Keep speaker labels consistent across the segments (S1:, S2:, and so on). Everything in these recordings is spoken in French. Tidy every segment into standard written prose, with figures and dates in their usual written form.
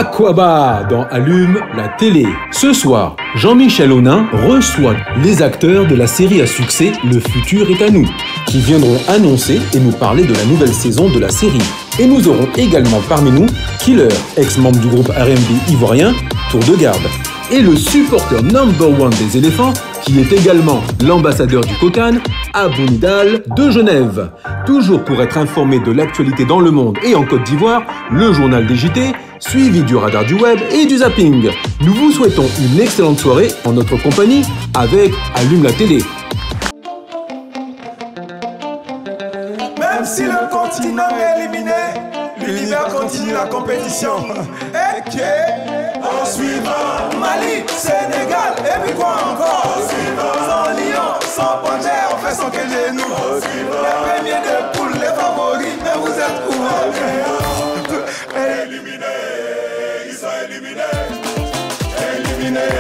S1: Aquaba dans Allume la télé. Ce soir, Jean-Michel Aunin reçoit les acteurs de la série à succès Le futur est à nous, qui viendront annoncer et nous parler de la nouvelle saison de la série. Et nous aurons également parmi nous Killer, ex-membre du groupe R&B ivoirien, Tour de Garde, et le supporter #1 des éléphants, qui est également l'ambassadeur du Cocan, Abou Nidal de Genève. Toujours pour être informé de l'actualité dans le monde et en Côte d'Ivoire, le journal des JT, suivi du radar du web et du zapping. Nous vous souhaitons une excellente soirée en notre compagnie avec Allume la télé.
S2: Même si le continent est éliminé, l'univers continue la compétition. Ok, en suivant Mali, Sénégal, et puis quoi encore? Sans lion, sans panthère, on fait son que genou. Les premiers de poule, les favoris, mais vous êtes où? Éliminés, ils sont éliminés. Éliminés,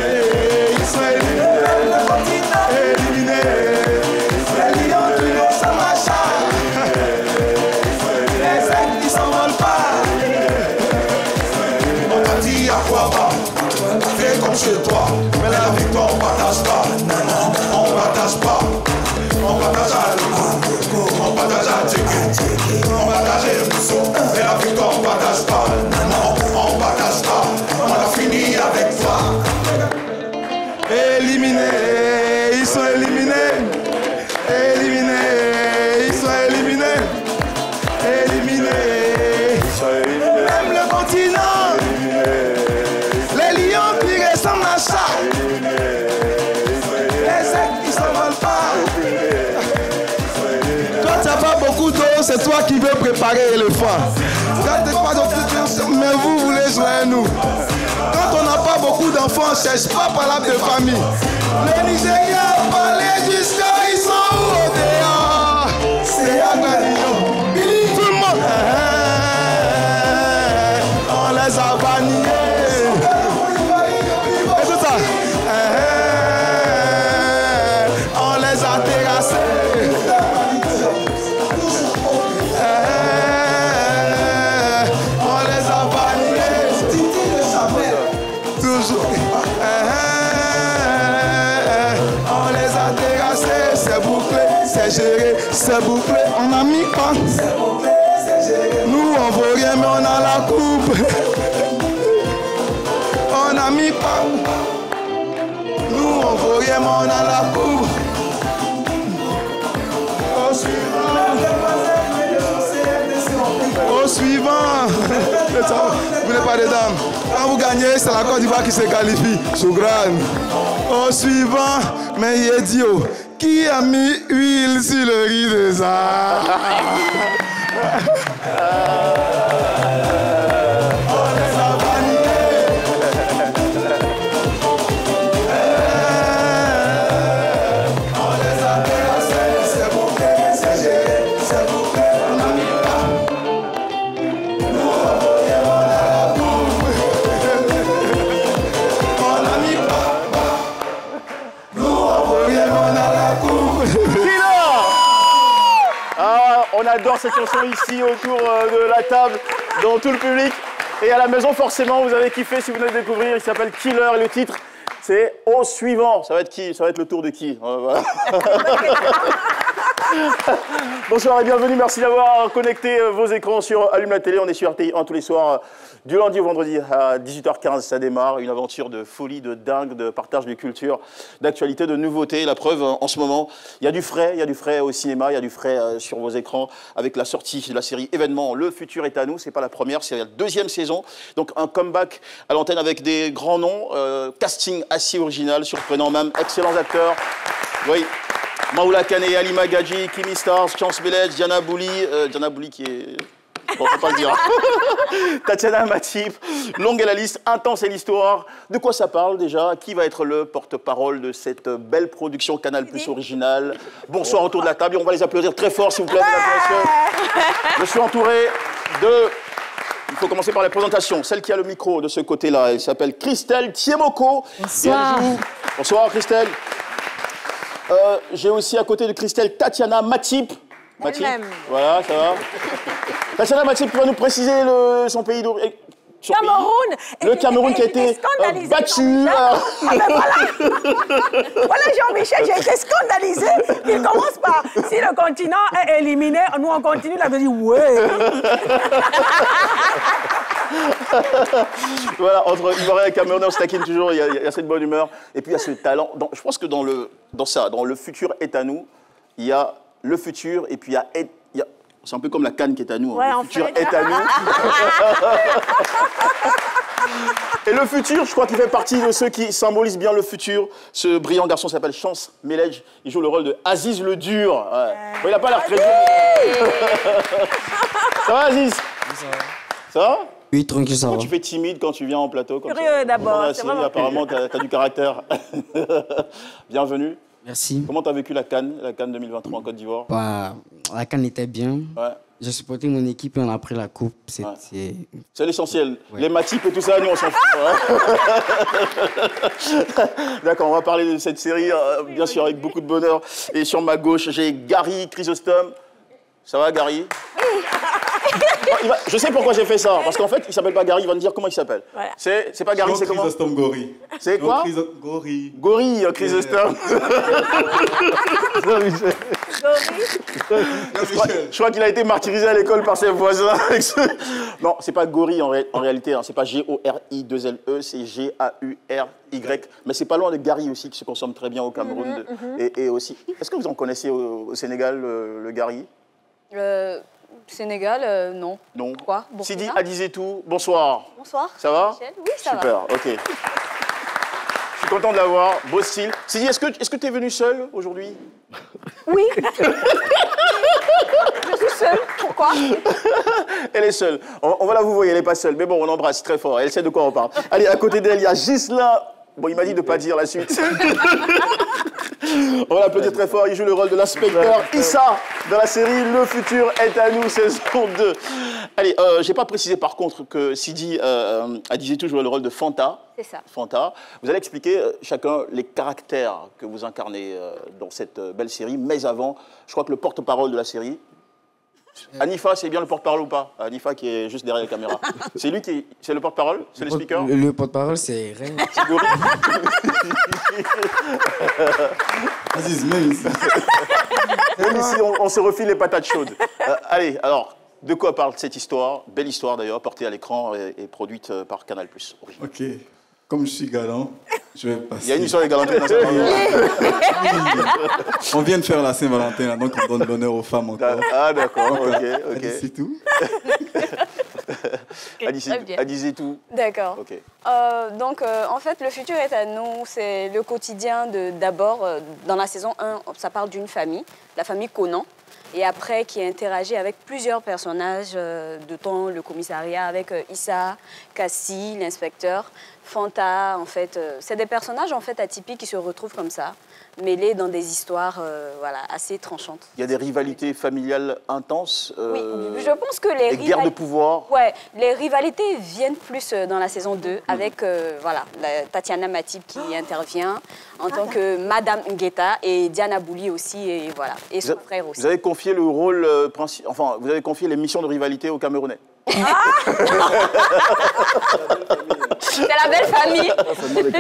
S2: ils sont éliminés. Le continent éliminé. Les lions du Nord, ça marche. Les aigles, ils s'envolent pas. On t'a dit à quoi va? Fais comme chez toi. Mais la victoire, on partage pas. On partage pas. On partage à l'eau. On partage à ticket. On partage les mousseaux. Mais la victoire, on partage pas. On partage pas. On a fini avec toi. Éliminés, ils sont éliminés. Éliminés, ils sont éliminés. Éliminés. Même le continent. Les lions qui ressemblent à ça. Les aigles qui s'envolent pas. Toi, tu n'as pas beaucoup d'eau, c'est toi qui veux préparer l'éléphant. Mais vous voulez jouer nous. Quand on n'a pas beaucoup d'enfants, on ne cherche pas par la de famille. Les Nigériens parlaient jusqu'à ils sont où au dehors? C'est Agadillon. Tout le monde. On les a bannis. Et tout ça. On les a terrassés. On les a bannis. Toujours. On les a terrassés. C'est bouclé, c'est géré, c'est bouclé. On a mis quoi? Nous on vaut rien mais on a la coupe. On a mis quoi? Nous on vaut rien mais on a la coupe. Au suivant. Au suivant. Vous n'êtes pas des dames. Quand vous gagnez, c'est la Côte d'Ivoire qui se qualifie. Chougran. Au suivant, mais idiot. Qui a mis huile sur le riz de ça?
S3: On adore cette chanson ici autour de la table, dans tout le public. Et à la maison, forcément, vous avez kiffé si vous venez de découvrir. Il s'appelle Killer et le titre, c'est Au suivant. Ça va être qui? Ça va être le tour de qui? Voilà. Bonsoir et bienvenue. Merci d'avoir connecté vos écrans sur Allume la télé. On est sur RTI 1 tous les soirs. Du lundi au vendredi à 18h15, ça démarre. Une aventure de folie, de dingue, de partage de culture, d'actualité, de nouveautés. La preuve, en ce moment, il y a du frais au cinéma, il y a du frais sur vos écrans avec la sortie de la série événement Le futur est à nous. C'est pas la première, c'est la deuxième saison. Donc un comeback à l'antenne avec des grands noms, casting assez original, surprenant même, excellents acteurs. Oui. Maoula Kane, Halima Gadji, Kimi Stars, Chance Belej, Diana Bouli qui est... Bon, faut pas le dire. Tatiana Matip, longue est la liste, intense est l'histoire. De quoi ça parle déjà? Qui va être le porte-parole de cette belle production Canal+ originale? Bonsoir autour de la table et on va les applaudir très fort s'il vous plaît. Je suis entouré de... Il faut commencer par la présentation. Celle qui a le micro de ce côté-là, elle s'appelle Christelle Thiemoko.
S4: Bonsoir.
S3: Bonsoir Christelle. J'ai aussi à côté de Christelle Tatiana Matip.
S4: Elle-même.
S3: Voilà, ça va. Tatiana Matip, tu vas nous préciser son pays d'origine. son pays. Le Cameroun qui a été battu.
S4: Ah ben voilà, Jean-Michel, j'ai été scandalisé. Il commence par, si le continent est éliminé, nous on continue, là, je dis, ouais.
S3: Voilà, entre Ivoiriens et Camerounais, on se taquine toujours, il y a cette bonne humeur. Et puis il y a ce talent. Je pense que dans le futur est à nous, il y a le futur et puis c'est un peu comme la CAN qui est à nous.
S4: Ouais,
S3: le futur est à nous. Et le futur, je crois qu'il fait partie de ceux qui symbolisent bien le futur. Ce brillant garçon s'appelle Chance Melej. Il joue le rôle de Aziz le Dur. Ouais. Bon, il n'a pas l'air très dur. Ça va, Aziz? Ça va?
S5: Oui, tranquille, ça va.
S3: Tu fais timide quand tu viens en plateau comme
S4: Curieux d'abord.
S3: Apparemment, tu as du caractère. Bienvenue.
S5: Merci.
S3: Comment tu as vécu la CAN 2023 en Côte d'Ivoire?
S5: Bah, la CAN était bien. Ouais. J'ai supporté mon équipe et on a pris la coupe. C'est
S3: l'essentiel. Ouais. Les Matip et tout ça, nous, on s'en fout. D'accord, on va parler de cette série, bien sûr, avec beaucoup de bonheur. Et sur ma gauche, j'ai Gary Chrysostome. Ça va, Gary? Je sais pourquoi j'ai fait ça. Parce qu'en fait, il s'appelle pas Gary, il va me dire comment il s'appelle. Ouais. C'est pas Gary, c'est comment?
S6: Chrysostome Gori.
S3: C'est quoi?
S6: Gori.
S3: Gori, Chrysostome. Je crois qu'il a été martyrisé à l'école par ses voisins. Non, c'est pas Gori en réalité. Hein. C'est pas G-O-R-I-2-L-E, c'est G-A-U-R-Y. Mais c'est pas loin de Gary aussi, qui se consomme très bien au Cameroun. Et aussi. Est-ce que vous en connaissez au Sénégal, le Gary?
S7: Sénégal, non.
S3: Non.
S7: Quoi?
S3: Sidi Adizetou, bonsoir.
S7: Bonsoir.
S3: Ça va?
S7: Oui, ça va.
S3: Super, ok. Je suis content de l'avoir, beau style. Sidi, est-ce que tu es venu seul aujourd'hui?
S7: Oui. Je suis seule. Pourquoi?
S3: Elle est seule. On va la vous voyez, elle n'est pas seule. Mais bon, on embrasse très fort. Elle sait de quoi on parle. Allez, à côté d'elle, il y a Ghislain. Bon, il m'a dit de ne pas dire la suite. On va l'applaudir très fort. Il joue le rôle de l'inspecteur Issa dans la série Le Futur est à nous, saison 2. Allez, je n'ai pas précisé par contre que Sidi Adizetou jouait le rôle de Fanta.
S7: C'est ça.
S3: Fanta. Vous allez expliquer chacun les caractères que vous incarnez dans cette belle série. Mais avant, je crois que le porte-parole de la série, Anifa, c'est bien le porte-parole ou pas? Anifa qui est juste derrière la caméra. C'est lui qui c'est le porte-parole? C'est le speaker?
S5: Le porte-parole, c'est Ray.
S3: C'est Gori.
S6: Aziz, même ici.
S3: Même ici, on se refile les patates chaudes. Allez, alors, de quoi parle cette histoire? Belle histoire d'ailleurs, portée à l'écran et produite par Canal+.
S6: Ok. Comme je suis galant, je vais passer.
S3: Il y a une histoire de galanterie dans cette
S6: On vient de faire la Saint-Valentin, là, donc on donne l'honneur aux femmes encore.
S3: Ah d'accord, ok.
S6: C'est tout.
S3: Adizetou.
S7: D'accord.
S3: Okay.
S7: Donc, en fait, Le Futur est à nous, c'est le quotidien d'abord, dans la saison 1, ça parle d'une famille, la famille Conan. Et après, qui interagit avec plusieurs personnages, dont le commissariat, avec Issa, Cassie, l'inspecteur, Fanta, en fait. C'est des personnages, en fait, atypiques qui se retrouvent comme ça, mêlés dans des histoires voilà, assez tranchantes.
S3: Il y a des rivalités familiales intenses.
S7: Oui, je pense que les
S3: guerres de pouvoir.
S7: Ouais, les rivalités viennent plus dans la saison 2, avec voilà, Tatiana Matip qui intervient en tant que Madame Ngueta et Diana Bouli aussi, et voilà, et son frère aussi.
S3: Vous avez confié le rôle principal, enfin, vous avez confié les missions de rivalité aux Camerounais.
S7: C'est la belle famille.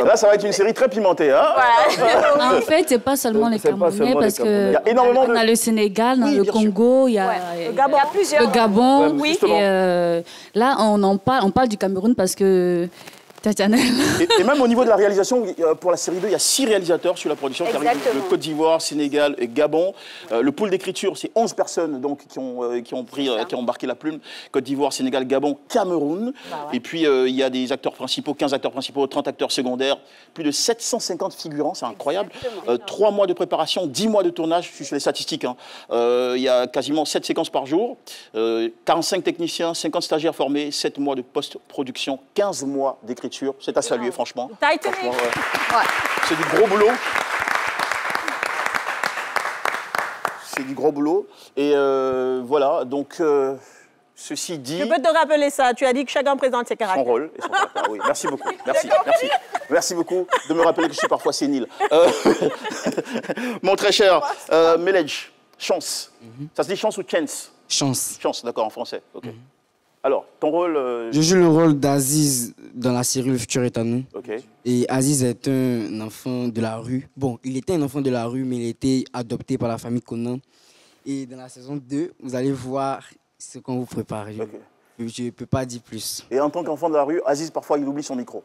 S3: Là, ça va être une série très pimentée. Hein
S8: en fait, c'est pas seulement les Camerounais, parce que on a le Sénégal, le Congo, il y a
S7: le Gabon.
S8: Le Gabon.
S7: Oui.
S8: Et là, on parle du Cameroun parce que
S3: et même au niveau de la réalisation, pour la série 2, il y a 6 réalisateurs sur la production qui arrivent de Côte d'Ivoire, Sénégal et Gabon. Le pool d'écriture, c'est 11 personnes donc, qui ont embarqué la plume. Côte d'Ivoire, Sénégal, Gabon, Cameroun. Bah ouais. Et puis, il y a des acteurs principaux, 15 acteurs principaux, 30 acteurs secondaires, plus de 750 figurants, c'est incroyable. 3 mois de préparation, 10 mois de tournage, je suis les statistiques. Hein. Il y a quasiment 7 séquences par jour, 45 techniciens, 50 stagiaires formés, 7 mois de post-production, 15 mois d'écriture. C'est à saluer, franchement. C'est du gros boulot. C'est du gros boulot. Et voilà, donc, ceci dit...
S4: Tu peux te rappeler ça, tu as dit que chacun présente ses caractères.
S3: Son rôle et son caractère, oui. Merci beaucoup. Merci. Merci beaucoup de me rappeler que je suis parfois sénile. Mon très cher Melej, Chance. Ça se dit Chance ou Chance?
S5: Chance.
S3: Chance, d'accord, en français. Okay. Alors, ton rôle
S5: Je joue le rôle d'Aziz dans la série Le futur est à nous.
S3: Ok.
S5: Et Aziz est un enfant de la rue. Bon, il était un enfant de la rue, mais il a été adopté par la famille Conan. Et dans la saison 2, vous allez voir ce qu'on vous prépare. Je ne peux pas dire plus.
S3: Et en tant qu'enfant de la rue, Aziz, parfois, il oublie son micro.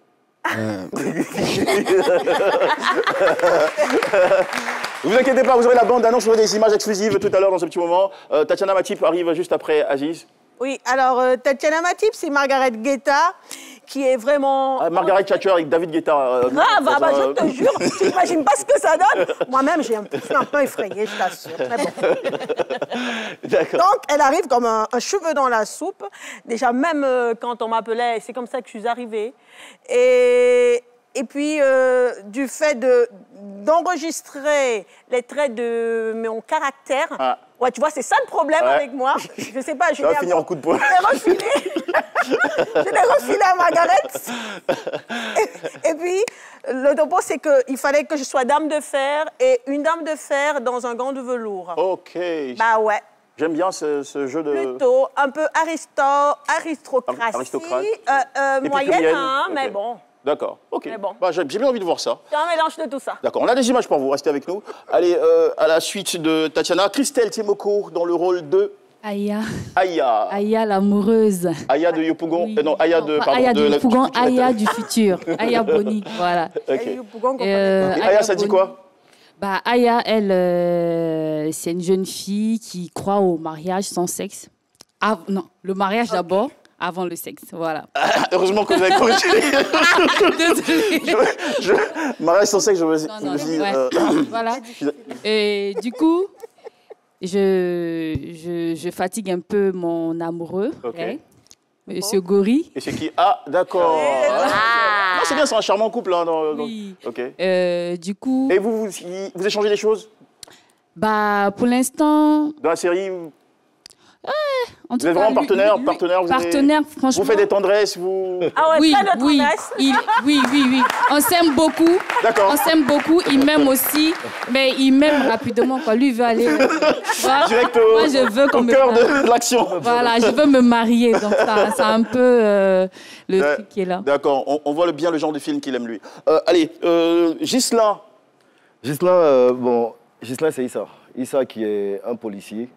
S3: Vous inquiétez pas, vous aurez la bande-annonce, vous aurez des images exclusives tout à l'heure dans ce petit moment. Tatiana Matip arrive juste après Aziz.
S4: Oui, alors Tatiana Matip, c'est Margaret Guetta, qui est vraiment...
S3: Margaret Thatcher avec David Guetta.
S4: Je te jure, tu n'imagines pas ce que ça donne. Moi-même, j'ai un peu effrayé, je t'assure. Mais bon.
S3: D'accord.
S4: Donc, elle arrive comme un cheveu dans la soupe. Déjà, même quand on m'appelait, c'est comme ça que je suis arrivée. Et puis, du fait d'enregistrer les traits de mon caractère, ouais, tu vois, c'est ça le problème avec moi. Je sais pas, je
S3: vais finir en coup de poing.
S4: Je l'ai refilé à Margaret. Et puis, le topo, c'est qu'il fallait que je sois dame de fer et une dame de fer dans un gant de velours.
S3: Ok.
S4: Bah ouais.
S3: J'aime bien ce jeu de...
S4: Plutôt un peu aristocratie, moyenne, hein,
S3: okay.
S4: Mais bon.
S3: D'accord, ok.
S4: Mais bon.
S3: Bah, j'ai bien envie de voir ça.
S4: C'est un mélange de tout ça.
S3: D'accord, on a des images pour vous, restez avec nous. Allez, à la suite de Tatiana, Christelle Tiemoko dans le rôle de...
S8: Aya.
S3: Aya.
S8: Aya l'amoureuse.
S3: Aya de Yopougon.
S8: Oui.
S3: Non, Aya de... Pardon,
S8: Aya de Yopougon, Aya du futur. Aya Boni, voilà.
S3: Okay.
S8: Aya,
S3: ça dit quoi?
S8: Bah, Aya, elle, c'est une jeune fille qui croit au mariage sans sexe. Non, le mariage d'abord. Avant le sexe, voilà.
S3: Heureusement que vous avez corrigé.
S8: Désolée.
S3: Mariage sans sexe, je me dis...
S8: Voilà. Et du coup, je fatigue un peu mon amoureux, Monsieur Gori.
S3: Et c'est qui? Ah, d'accord. Non, c'est bien, c'est un charmant couple. Hein,
S8: oui.
S3: Ok.
S8: Du coup...
S3: Et vous échangez des choses?
S8: Bah, pour l'instant...
S3: Dans la série
S8: En
S3: vous êtes vraiment partenaire,
S8: franchement.
S3: Vous faites des tendresses, vous...
S4: Ah ouais,
S8: oui,
S4: plein de tendresse.
S8: Oui. On s'aime beaucoup.
S3: D'accord.
S8: On s'aime beaucoup. Il m'aime aussi, mais il m'aime rapidement. Quoi. Lui, il veut aller...
S3: Direct
S8: moi, je veux
S3: au cœur de l'action.
S8: Voilà, je veux me marier. Donc, c'est un peu le truc qui est là.
S3: D'accord. On voit bien le genre de film qu'il aime, lui. Allez, Ghislain.
S9: Ghislain, c'est Issa. Issa qui est un policier.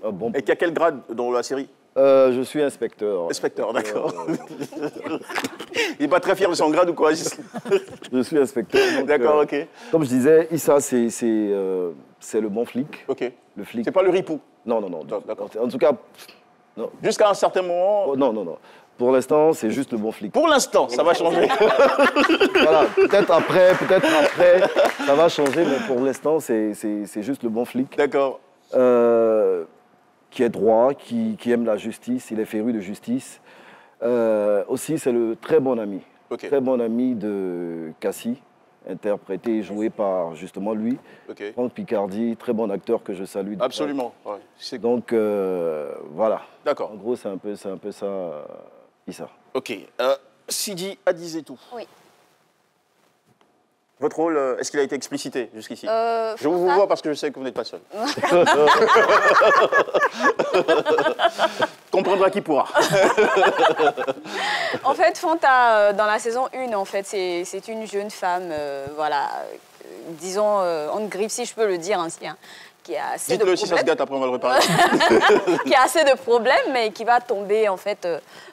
S9: Bon...
S3: Et qui a quel grade dans la série?
S9: Je suis inspecteur.
S3: Inspecteur, d'accord. Il n'est pas très fier de son grade ou quoi?
S9: Je suis inspecteur.
S3: D'accord, ok.
S9: Comme je disais, Issa, c'est le bon flic.
S3: Ok.
S9: Le flic.
S3: C'est pas le ripou?
S9: Non.
S3: D'accord.
S9: En tout cas, non.
S3: Jusqu'à un certain moment...
S9: Non. Pour l'instant, c'est juste le bon flic.
S3: Pour l'instant, ça va changer.
S9: Voilà, peut-être après, ça va changer, mais pour l'instant, c'est juste le bon flic.
S3: D'accord.
S9: Qui est droit, qui aime la justice, il est féru de justice. Aussi, c'est le très bon ami.
S3: Okay.
S9: Très bon ami de Cassie, interprété et joué par justement lui.
S3: Okay.
S9: Franck Picardi, très bon acteur que je salue.
S3: Absolument. Ouais.
S9: Donc, voilà.
S3: D'accord.
S9: En gros, c'est un peu ça, Issa.
S3: Ok. Sidi Adizetou.
S7: Oui.
S3: Votre rôle, est-ce qu'il a été explicité jusqu'ici? Je vous vois parce que je sais que vous n'êtes pas seul. Comprendra qui pourra.
S7: En fait, Fanta, dans la saison 1, en fait, c'est une jeune femme, voilà, disons, en griffe, si je peux le dire ainsi, hein, qui a assez de problèmes.
S3: Dites-le si ça se gâte, après on va le reparler.
S7: Qui a assez de problèmes, mais qui va tomber, en fait,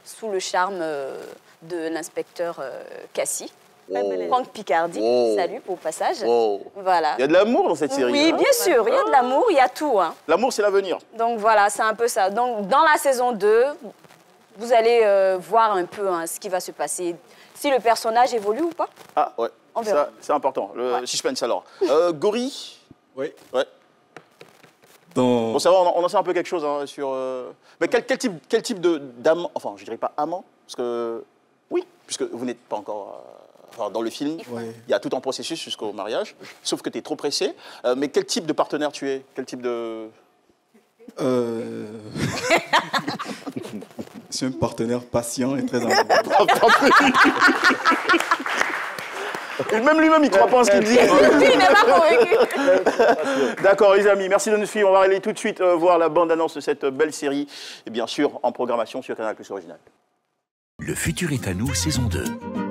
S7: sous le charme de l'inspecteur Cassie. Franck Picardi, salut pour le passage. Voilà.
S3: Il y a de l'amour dans cette série.
S7: Oui, bien sûr, il y a de l'amour, il y a tout. Hein.
S3: L'amour, c'est l'avenir.
S7: Donc voilà, c'est un peu ça. Donc dans la saison 2, vous allez voir un peu ce qui va se passer, si le personnage évolue ou pas.
S3: Ah ouais, ça c'est important, le suspense alors. Gori?
S6: Oui.
S3: Ouais. Bon, ça va, on en sait un peu quelque chose hein, sur... Mais quel type d'amant, enfin je dirais pas amant, parce que... Oui, puisque vous n'êtes pas encore... Enfin, dans le film, il y a tout un processus jusqu'au mariage, sauf que tu es trop pressé. Mais quel type de partenaire tu es? Quel type de...
S6: Je suis un partenaire patient et très important.
S3: Même lui-même, il ne croit pas en ce qu'il dit.
S4: Il n'est pas convaincu.
S3: D'accord, les amis, merci de nous suivre. On va aller tout de suite voir la bande-annonce de cette belle série. Et bien sûr, en programmation sur Canal+ Original.
S10: Le futur est à nous, saison 2.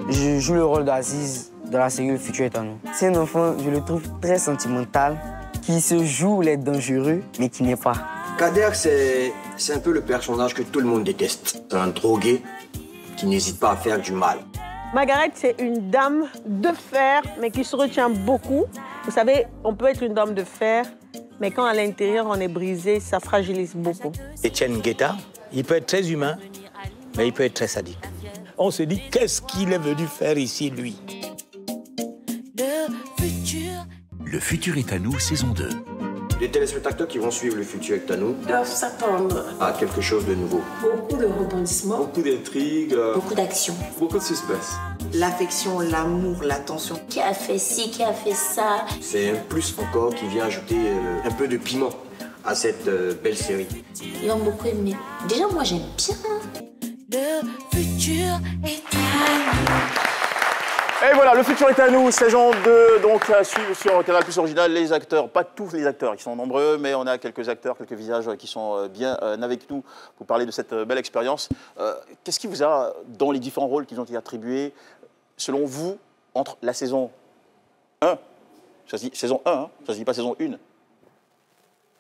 S5: Je joue le rôle d'Aziz dans la série Le futur est à nous. C'est un enfant, je le trouve très sentimental, qui se joue les dangereux, mais qui n'est pas.
S11: Kader, c'est un peu le personnage que tout le monde déteste. C'est un drogué qui n'hésite pas à faire du mal.
S4: Margaret, c'est une dame de fer, mais qui se retient beaucoup. Vous savez, on peut être une dame de fer, mais quand à l'intérieur on est brisé, ça fragilise beaucoup.
S12: Etienne Guetta, il peut être très humain, mais il peut être très sadique. On se dit, qu'est-ce qu'il est venu faire ici, lui?
S10: Le futur est à nous, saison 2.
S11: Les téléspectateurs qui vont suivre Le futur est à nous
S13: doivent s'attendre
S11: à quelque chose de nouveau.
S13: Beaucoup de rebondissements,
S11: Beaucoup d'intrigues,
S13: beaucoup d'action,
S11: beaucoup de suspense.
S13: l'affection, l'amour, l'attention.
S14: Qui a fait ci, qui a fait ça.
S11: C'est un plus encore qui vient ajouter un peu de piment à cette belle série.
S14: Ils ont beaucoup aimé. Déjà, moi, j'aime bien. Le futur est à nous.
S3: Et voilà, Le futur est à nous, saison 2, donc à suivre sur Canal+ Original. Les acteurs, pas tous les acteurs, ils sont nombreux, mais on a quelques acteurs, quelques visages qui sont bien avec nous pour parler de cette belle expérience. Qu'est-ce qui vous a, dans les différents rôles qui ont été attribués, selon vous, entre la saison 1, ça se dit saison 1, hein, ça se dit pas saison 1.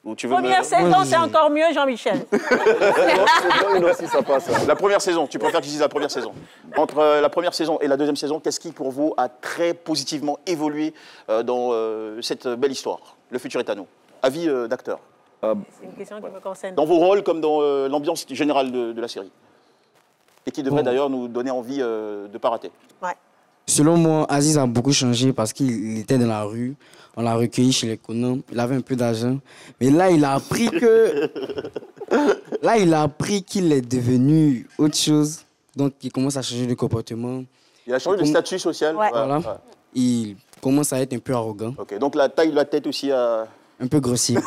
S3: Ou tu veux
S4: Première saison, c'est encore mieux, Jean-Michel.
S3: aussi, ça passe. La première saison, tu préfères que je dise la première saison. Entre la première saison et la deuxième saison, qu'est-ce qui, pour vous, a très positivement évolué dans cette belle histoire? Le futur est à nous. Avis d'acteur.
S4: C'est une question qui me concerne.
S3: Dans vos rôles comme dans l'ambiance générale de la série. Et qui devrait d'ailleurs nous donner envie de ne pas rater.
S4: Ouais.
S5: Selon moi, Aziz a beaucoup changé parce qu'il était dans la rue. On l'a recueilli chez les Conan. Il avait un peu d'argent. Mais là, il a appris que... Là, il a appris qu'il est devenu autre chose. Donc, il commence à changer de comportement.
S3: Il a changé de statut social.
S4: Ouais.
S5: Voilà. Ouais. Il commence à être un peu arrogant.
S3: Ok, donc la taille de la tête aussi a...
S5: Un peu grossier.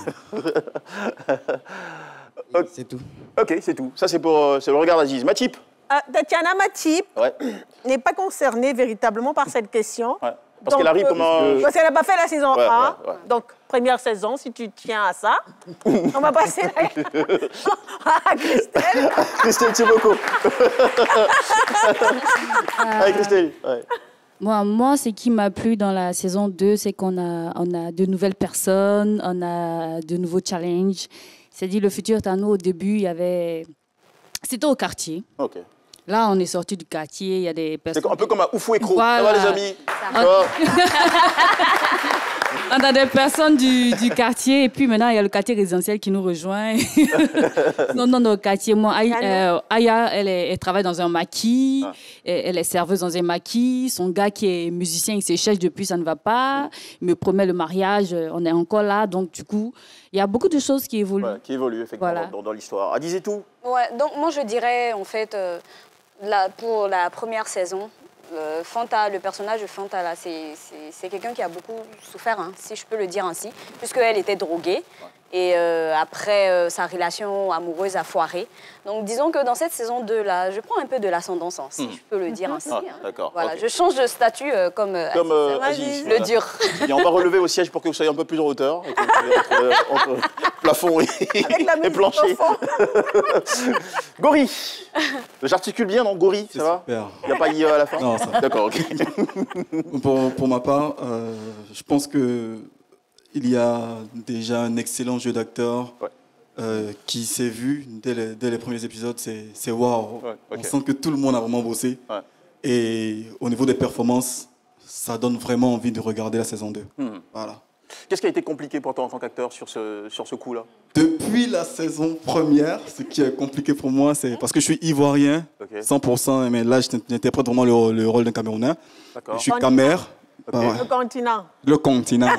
S5: C'est tout.
S3: Ok, c'est tout. Ça, c'est le regard d'Aziz. Matip.
S4: Tatiana Matip n'est pas concernée véritablement par cette question.
S3: Ouais. Parce qu'elle arrive comme un...
S4: Parce qu'elle n'a pas fait la saison 1.
S3: Ouais.
S4: Donc, première saison, si tu tiens à ça. On va passer à Christelle.
S3: Christelle Thiboko. Allez, Christelle. Ouais.
S8: Moi, ce qui m'a plu dans la saison 2, c'est qu'on a de nouvelles personnes, on a de nouveaux challenges. C'est-à-dire, le futur est à nous. Au début, il y avait... C'était au quartier.
S3: Ok.
S8: Là, on est sorti du quartier, il y a des personnes...
S3: C'est un peu comme un Oufou Écrou.
S8: Voilà.
S3: Ça va, les amis?
S8: On a des personnes du quartier, et puis maintenant, il y a le quartier résidentiel qui nous rejoint. Non, dans le quartier, moi, Aya, elle travaille dans un maquis, elle est serveuse dans un maquis. Son gars qui est musicien, il se cherche depuis, ça ne va pas. Il me promet le mariage, on est encore là. Donc, du coup, il y a beaucoup de choses qui évoluent.
S3: Ouais, qui évoluent, effectivement,
S8: voilà.
S3: dans l'histoire. Adiz et tout?
S7: Ouais, donc moi, je dirais, en fait, pour la première saison, Fanta, le personnage de Fanta, là, c'est quelqu'un qui a beaucoup souffert, hein, si je peux le dire ainsi, puisqu'elle était droguée. Et après, sa relation amoureuse a foiré. Donc, disons que dans cette saison 2, là, je prends un peu de l'ascendance, hein, si je peux le dire ainsi.
S3: Ah,
S7: hein.
S3: D'accord.
S7: Voilà,
S3: Okay.
S7: je change de statut comme
S3: Aziz.
S7: le dur.
S3: Et on va relever au siège pour que vous soyez un peu plus en hauteur, entre plafond et plancher. Gori. J'articule bien, non? Gori, ça va?
S6: Super.
S3: Il n'y a pas I à la fin?
S6: Non, ça va.
S3: D'accord, ok.
S6: Pour ma part, je pense que il y a déjà un excellent jeu d'acteur qui s'est vu dès les premiers épisodes. C'est waouh.
S3: Ouais, okay.
S6: On sent que tout le monde a vraiment bossé.
S3: Ouais.
S6: Et au niveau des performances, ça donne vraiment envie de regarder la saison 2. Voilà.
S3: Qu'est-ce qui a été compliqué pour toi en tant qu'acteur sur ce coup-là?
S6: Depuis la saison première, ce qui est compliqué pour moi, c'est parce que je suis ivoirien, 100%, mais là, j'interprète vraiment le rôle d'un Camerounais. Je suis Camer.
S4: Okay. Le continent.
S6: Le continent.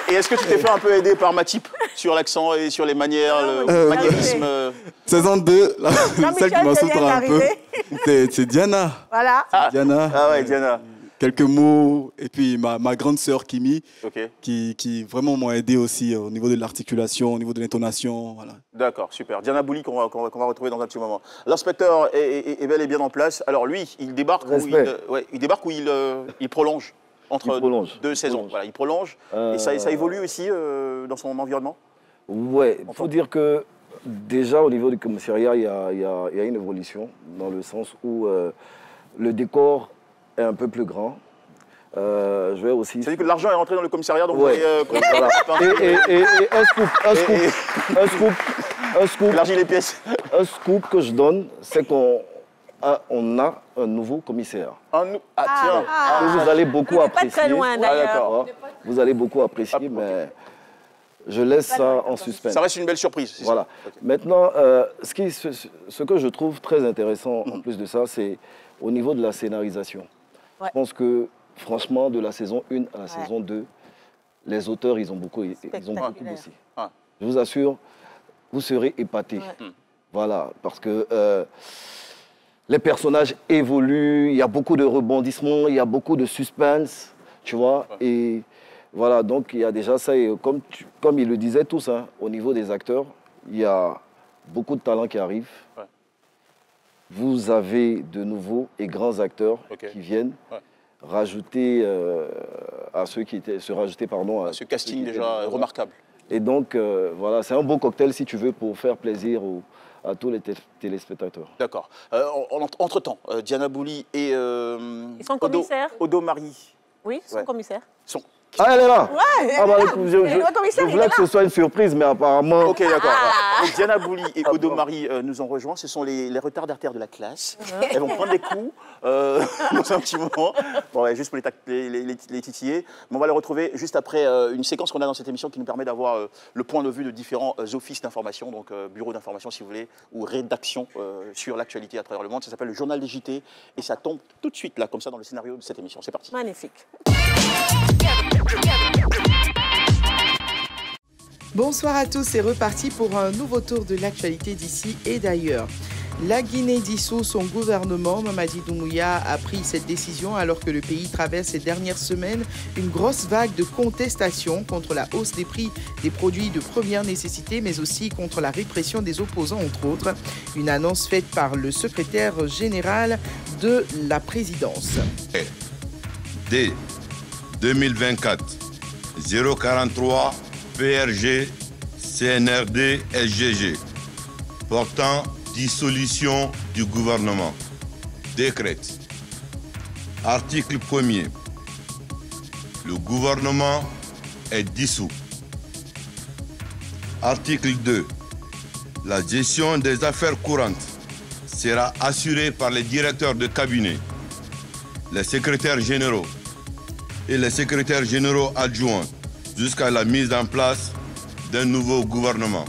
S3: Et est-ce que tu t'es fait un peu aider par Matip sur l'accent et sur les manières, le maniérisme?
S6: Saison 2, celle qui m'a sauté un peu, c'est Diana.
S4: Voilà.
S6: Diana.
S3: Ah ouais, Diana.
S6: quelques mots. Et puis ma grande sœur Kimi,
S3: Ok.
S6: qui vraiment m'ont aidé aussi au niveau de l'articulation, au niveau de l'intonation. Voilà.
S3: D'accord, super. Diana Bouli qu'on va retrouver dans un petit moment. L'inspecteur est bel et bien en place. Alors lui, il débarque où il prolonge entre deux saisons. Voilà, il prolonge. Et ça évolue aussi dans son environnement.
S9: Ouais, il faut dire que déjà au niveau du commissariat, il y a une évolution dans le sens où le décor est un peu plus grand. Je vais aussi.
S3: C'est-à-dire que l'argent est rentré dans le commissariat, donc
S9: ouais.
S3: voilà.
S9: Et un scoop.
S3: Élargis les pièces.
S9: Un scoop que je donne, c'est qu'on a un nouveau commissaire.
S3: Tiens.
S9: Que vous allez beaucoup apprécier.
S4: Pas très loin d'ailleurs.
S9: Vous allez beaucoup apprécier, mais je laisse ça en suspens.
S3: Ça reste une belle surprise.
S9: Voilà. Okay. Maintenant, ce que je trouve très intéressant en plus de ça, c'est au niveau de la scénarisation. Ouais. Je pense que, franchement, de la saison 1 à la saison 2, les auteurs, ils ont beaucoup bossé. Ah. Je vous assure, vous serez épatés. Ouais. Voilà, parce que les personnages évoluent, il y a beaucoup de rebondissements, il y a beaucoup de suspense, tu vois. Ouais. Et voilà, donc il y a déjà ça. Et comme ils le disaient tous, hein, au niveau des acteurs, il y a beaucoup de talents qui arrivent. Ouais. Vous avez de nouveaux et grands acteurs qui viennent rajouter à ceux qui étaient, se rajouter pardon à
S3: ce casting déjà remarquable.
S9: Et donc voilà, c'est un beau cocktail si tu veux pour faire plaisir à tous les téléspectateurs.
S3: D'accord. Entre-temps, Diana Bouli et
S4: son commissaire
S3: Odo Marie.
S4: Oui, son commissaire.
S9: Ah, elle est là.
S4: Ouais,
S9: ah, bah, je voulais que ce soit une surprise, mais apparemment...
S3: Ok, d'accord. Donc, Diana Bouli et Odo Marie nous ont rejoints. Ce sont les retardataires de la classe. Elles vont prendre des coups dans un petit moment. Bon, ouais, juste pour les titiller. Mais on va les retrouver juste après une séquence qu'on a dans cette émission qui nous permet d'avoir le point de vue de différents offices d'information, donc bureaux d'information si vous voulez, ou rédaction sur l'actualité à travers le monde. Ça s'appelle le Journal des JT et ça tombe tout de suite là, comme ça, dans le scénario de cette émission. C'est parti.
S4: Magnifique.
S15: Bonsoir à tous, c'est reparti pour un nouveau tour de l'actualité d'ici et d'ailleurs. La Guinée dissout son gouvernement. Mamadi Doumbouya a pris cette décision alors que le pays traverse ces dernières semaines une grosse vague de contestation contre la hausse des prix des produits de première nécessité, mais aussi contre la répression des opposants, entre autres. Une annonce faite par le secrétaire général de la présidence.
S16: Dès 2024, 043 PRG CNRD SGG portant dissolution du gouvernement. Décrète. Article 1er. Le gouvernement est dissous. Article 2. La gestion des affaires courantes sera assurée par les directeurs de cabinet, les secrétaires généraux et les secrétaires généraux adjoints jusqu'à la mise en place d'un nouveau gouvernement.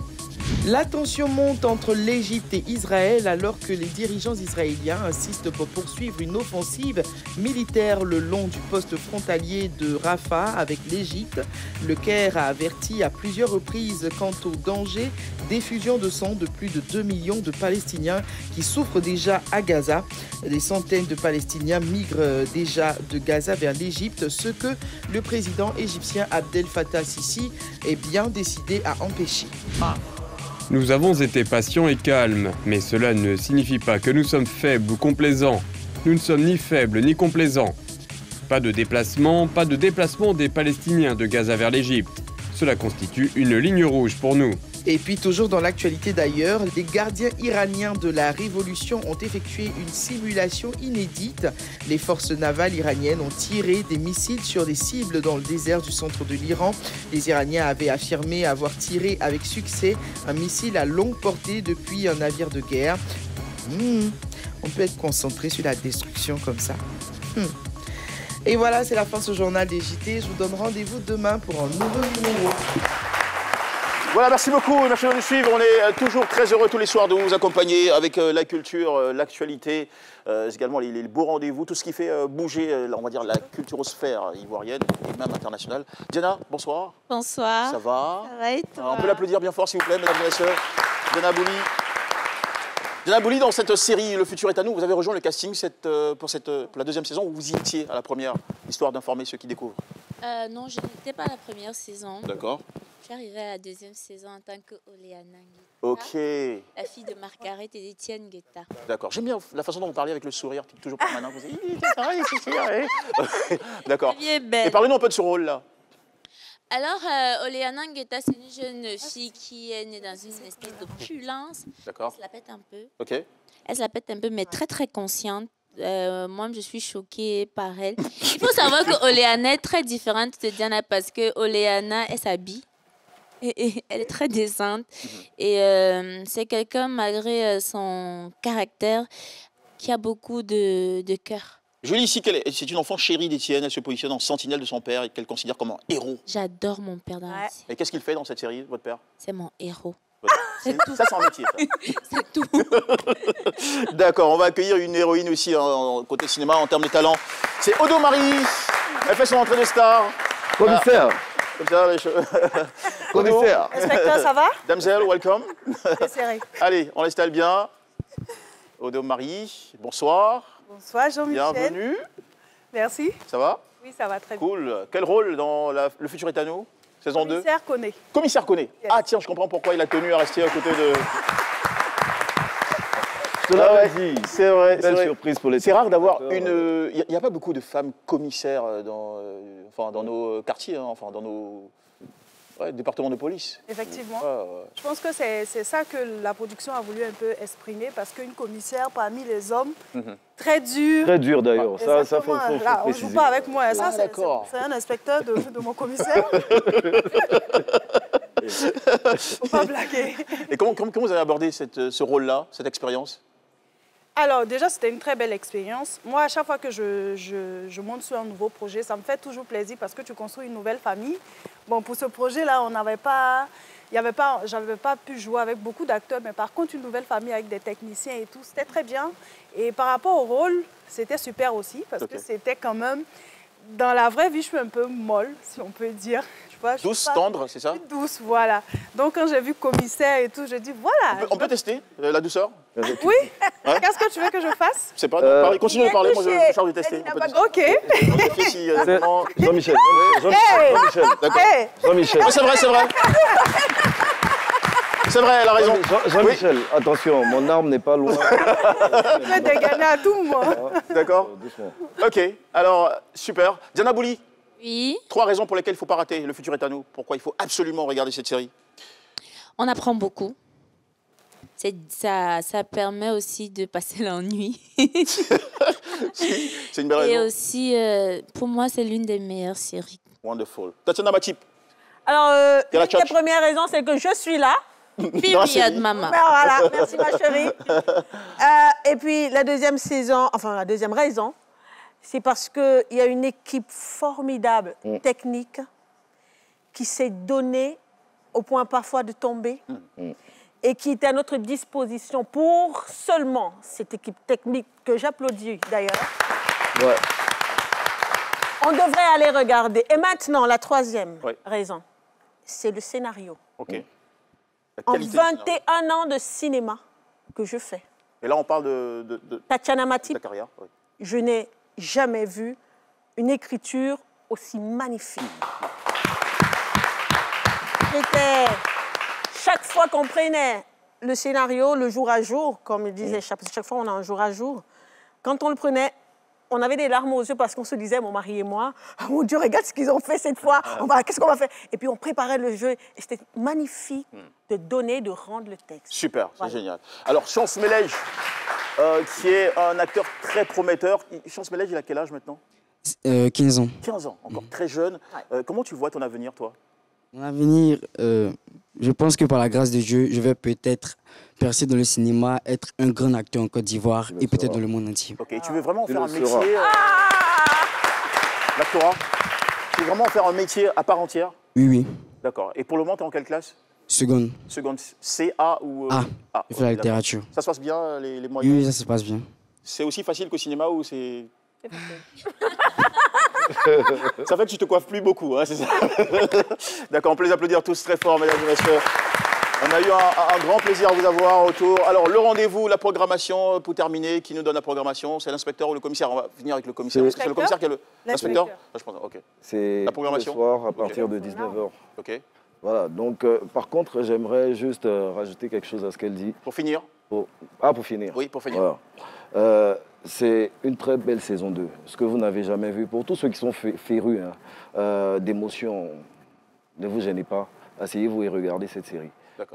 S15: La tension monte entre l'Égypte et Israël alors que les dirigeants israéliens insistent pour poursuivre une offensive militaire le long du poste frontalier de Rafah avec l'Égypte. Le Caire a averti à plusieurs reprises quant au danger d'effusion de sang de plus de 2 millions de Palestiniens qui souffrent déjà à Gaza. Des centaines de Palestiniens migrent déjà de Gaza vers l'Égypte, ce que le président égyptien Abdel Fattah al-Sisi est bien décidé à empêcher.
S17: Nous avons été patients et calmes, mais cela ne signifie pas que nous sommes faibles ou complaisants. Nous ne sommes ni faibles ni complaisants. Pas de déplacement des Palestiniens de Gaza vers l'Égypte. Cela constitue une ligne rouge pour nous.
S15: Et puis toujours dans l'actualité d'ailleurs, les gardiens iraniens de la révolution ont effectué une simulation inédite. Les forces navales iraniennes ont tiré des missiles sur des cibles dans le désert du centre de l'Iran. Les Iraniens avaient affirmé avoir tiré avec succès un missile à longue portée depuis un navire de guerre. On peut être concentré sur la destruction comme ça. Et voilà, c'est la fin de ce journal des JT. Je vous donne rendez-vous demain pour un nouveau numéro.
S3: Voilà, merci beaucoup, merci de nous suivre. On est toujours très heureux tous les soirs de vous accompagner avec la culture, l'actualité, également les beaux rendez-vous, tout ce qui fait bouger, on va dire, la culturosphère ivoirienne et même internationale. Diana, bonsoir.
S18: Bonsoir.
S3: Ça va?
S18: Ça va et toi?
S3: On peut l'applaudir bien fort, s'il vous plaît, mesdames et messieurs. Diana Bouli. Diana Bouli, dans cette série Le futur est à nous, vous avez rejoint le casting pour la deuxième saison, ou vous y étiez à la première, histoire d'informer ceux qui découvrent?
S14: Non, je n'étais pas à la première saison.
S3: D'accord.
S14: Je suis arrivée à la deuxième saison en tant que Oleana Ngueta.
S3: Ok.
S14: La fille de Margaret et d'Étienne Ngueta.
S3: D'accord. J'aime bien la façon dont vous parlez avec le sourire, qui est toujours permanent. Vous dites, c'est pareil, c'est D'accord. Et parlez-nous un peu de ce rôle-là.
S14: Alors, Oleana Ngueta, c'est une jeune fille qui est née dans une espèce d'opulence.
S3: D'accord.
S14: Elle se la pète un peu.
S3: Ok.
S14: Elle se la pète un peu, mais très, très consciente. Moi, je suis choquée par elle. Il faut savoir que Oleana est très différente de Diana parce que Oleana, elle s'habille. Et elle est très décente. Et c'est quelqu'un, malgré son caractère, qui a beaucoup de cœur.
S3: Je lis ici qu'elle c'est une enfant chérie d'Étienne. Elle se positionne en sentinelle de son père et qu'elle considère comme un héros.
S14: J'adore mon père dans la série.
S3: Et qu'est-ce qu'il fait dans cette série, votre père?
S14: C'est mon héros.
S3: C'est tout. Ça, c'est un métier.
S14: C'est tout.
S3: D'accord, on va accueillir une héroïne aussi côté cinéma en termes de talent. C'est Odo Marie. Elle fait son entrée de star.
S9: Commissaire.
S3: Comme ça, les cheveux.
S9: Commissaire.
S4: Inspecteur, ça va?
S3: Damsel, welcome.
S4: Serré.
S3: Allez, on l'installe bien. Odo Marie, bonsoir.
S18: Bonsoir Jean-Michel.
S3: Bienvenue.
S18: Merci.
S3: Ça va?
S18: Oui, ça va très bien.
S3: Quel rôle dans Le futur est à nous, saison 2?
S18: Commissaire Koné.
S3: Commissaire Koné. Yes. Ah tiens, je comprends pourquoi il a tenu à rester à côté de... C'est vrai.
S9: Belle surprise pour les...
S3: C'est rare d'avoir une... Il n'y a pas beaucoup de femmes commissaires dans nos quartiers, hein, enfin dans nos départements de police.
S18: Effectivement. Je pense que c'est ça que la production a voulu un peu exprimer, parce qu'une commissaire parmi les hommes, très dure.
S9: Très dur d'ailleurs. Ça faut
S18: là, on ne joue pas avec moi. Ça, c'est un inspecteur de mon commissaire. Faut pas blaguer.
S3: Et comment vous avez abordé ce rôle-là, cette expérience?
S18: Alors déjà, c'était une très belle expérience. Moi, à chaque fois que je monte sur un nouveau projet, ça me fait toujours plaisir parce que tu construis une nouvelle famille. Bon, pour ce projet-là, j'avais pas pu jouer avec beaucoup d'acteurs, mais par contre, une nouvelle famille avec des techniciens et tout, c'était très bien. Et par rapport au rôle, c'était super aussi parce que c'était quand même... Dans la vraie vie, je suis un peu molle, si on peut dire.
S3: Douce, tendre, c'est ça?
S18: Douce, voilà. Donc, quand j'ai vu commissaire et tout, j'ai dit, voilà.
S3: On peut tester la douceur?
S18: Oui. Hein? Qu'est-ce que tu veux que je fasse?
S3: C'est pas... Continuez de parler, moi je charge de tester.
S18: Ok.
S9: Jean-Michel. Jean-Michel.
S3: C'est vrai. C'est vrai, elle a raison.
S9: Jean-Michel, attention, mon arme n'est pas loin.
S18: Je vais dégainer à tout moment.
S3: D'accord.
S9: Doucement.
S3: Ok, alors, super. Diana Bouli.
S14: Oui.
S3: 3 raisons pour lesquelles il ne faut pas rater Le futur est à nous. Pourquoi il faut absolument regarder cette série?
S14: On apprend beaucoup. Ça permet aussi de passer l'ennui.
S3: C'est une belle raison.
S14: Et aussi, pour moi, c'est l'une des meilleures séries.
S3: Wonderful. Tatiana Matip.
S4: Alors, l'une des premières raisons, c'est que je suis là.
S14: Période, maman.
S4: Voilà, merci ma chérie. Et puis, la deuxième raison, c'est parce qu'il y a une équipe formidable, technique, qui s'est donnée au point parfois de tomber et qui est à notre disposition pour seulement cette équipe technique que j'applaudis d'ailleurs.
S9: Ouais.
S4: On devrait aller regarder. Et maintenant, la troisième raison, c'est le scénario. En 21 ans de cinéma que je fais.
S3: Et là, on parle de
S4: Tatiana Matip,
S3: ta carrière.
S4: Je n'ai jamais vu une écriture aussi magnifique. Chaque fois qu'on prenait le scénario, le jour à jour, comme il disait, chaque fois on a un jour à jour, quand on le prenait, on avait des larmes aux yeux parce qu'on se disait, mon mari et moi, oh mon Dieu, regarde ce qu'ils ont fait cette fois, qu'est-ce qu'on va faire? Et puis on préparait le jeu, et c'était magnifique de donner, de rendre le texte.
S3: Super, c'est génial. Alors, Chance Melej, qui est un acteur très prometteur. Chance Melej, il a quel âge maintenant?
S5: 15 ans.
S3: 15 ans, encore très jeune. Comment tu vois ton avenir, toi?
S5: Mon avenir, je pense que par la grâce de Dieu, je vais peut-être percer dans le cinéma, être un grand acteur en Côte d'Ivoire et peut-être dans le monde entier.
S3: Ok, tu veux vraiment en faire un métier l'actorat? Tu veux vraiment en faire un métier à part entière?
S5: Oui.
S3: D'accord. Et pour le moment, tu es en quelle classe?
S5: Seconde.
S3: Seconde. C, A ou...
S5: A. Je fais la littérature.
S3: Ça se passe bien, les moyens?
S5: Oui, ça se passe bien.
S3: C'est aussi facile qu'au cinéma ou c'est... Ça fait que tu te coiffes plus beaucoup, hein, c'est ça? D'accord, on peut les applaudir tous très fort, mesdames et messieurs. On a eu un grand plaisir à vous avoir autour. Alors, le rendez-vous, la programmation, pour terminer, qui nous donne la programmation? C'est l'inspecteur ou le commissaire? On va finir avec le commissaire. Parce que c'est le commissaire qui est l'inspecteur. Je pense, ok.
S9: C'est
S3: la programmation
S9: ce soir à partir de 19h.
S3: Ok.
S9: Voilà, donc par contre, j'aimerais juste rajouter quelque chose à ce qu'elle dit.
S3: Pour finir?
S9: Pour finir.
S3: Oui, pour finir.
S9: Voilà. C'est une très belle saison 2, ce que vous n'avez jamais vu. Pour tous ceux qui sont férus d'émotions, ne vous gênez pas, asseyez-vous et regardez cette série.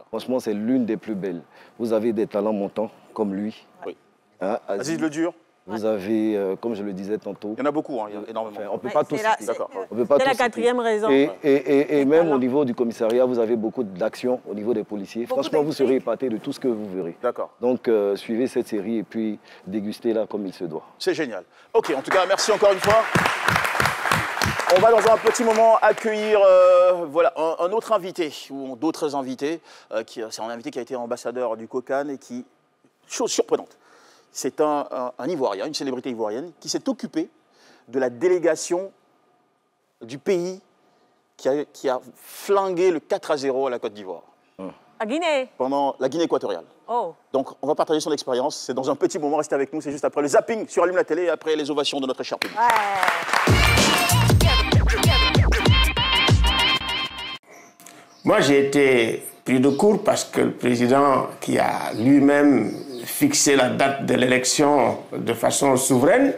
S9: Franchement, c'est l'une des plus belles. Vous avez des talents montants comme lui.
S3: Oui.
S9: Hein,
S3: Aziz Le Dur.
S9: Vous avez, comme je le disais tantôt...
S3: Il y en a beaucoup, il y en a énormément.
S9: On ne peut pas tous citer.
S4: C'est la quatrième raison.
S9: Et même au niveau du commissariat, vous avez beaucoup d'actions au niveau des policiers. Franchement, vous serez épaté de tout ce que vous verrez.
S3: D'accord.
S9: Donc, suivez cette série et puis dégustez-la comme il se doit.
S3: C'est génial. Ok, en tout cas, merci encore une fois. On va dans un petit moment accueillir voilà, un autre invité, ou d'autres invités. C'est un invité qui a été ambassadeur du COCAN et qui, chose surprenante, c'est un Ivoirien, une célébrité ivoirienne, qui s'est occupé de la délégation du pays qui a flingué le 4-0 à la Côte d'Ivoire.
S4: À Guinée?
S3: Pendant la Guinée équatoriale.
S4: Oh.
S3: Donc, on va partager son expérience. C'est dans un petit moment. Restez avec nous. C'est juste après le zapping sur Allume la télé et après les ovations de notre cher public.
S19: Moi, j'ai été pris de court parce que le président, qui a lui-même fixé la date de l'élection de façon souveraine,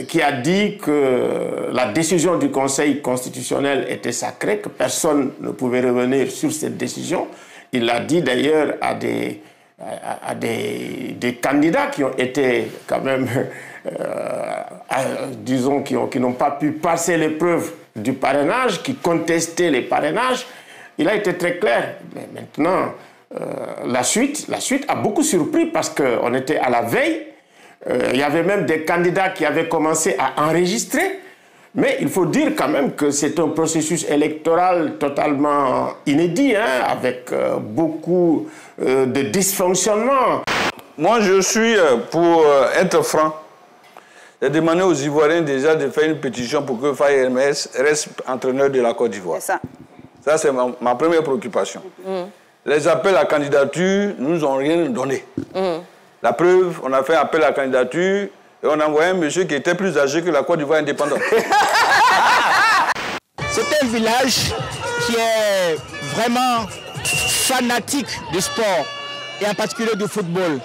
S19: qui a dit que la décision du Conseil constitutionnel était sacrée, que personne ne pouvait revenir sur cette décision. Il l'a dit d'ailleurs à des candidats qui ont été quand même, disons, qui n'ont pas pu passer l'épreuve du parrainage, qui contestaient les parrainages. Il a été très clair. Mais maintenant, la suite a beaucoup surpris parce qu'on était à la veille. Il y avait même des candidats qui avaient commencé à enregistrer. Mais il faut dire quand même que c'est un processus électoral totalement inédit, hein, avec beaucoup de dysfonctionnements.
S20: Moi, je suis, pour être franc, j'ai demandé aux Ivoiriens déjà de faire une pétition pour que Faye Hermès reste entraîneur de la Côte d'Ivoire.
S21: C'est ça.
S20: Ça, c'est ma première préoccupation. Les appels à candidature ne nous ont rien donné. La preuve, on a fait appel à candidature et on a envoyé un monsieur qui était plus âgé que la Côte d'Ivoire indépendante.
S22: C'est un village qui est vraiment fanatique du sport et en particulier du football.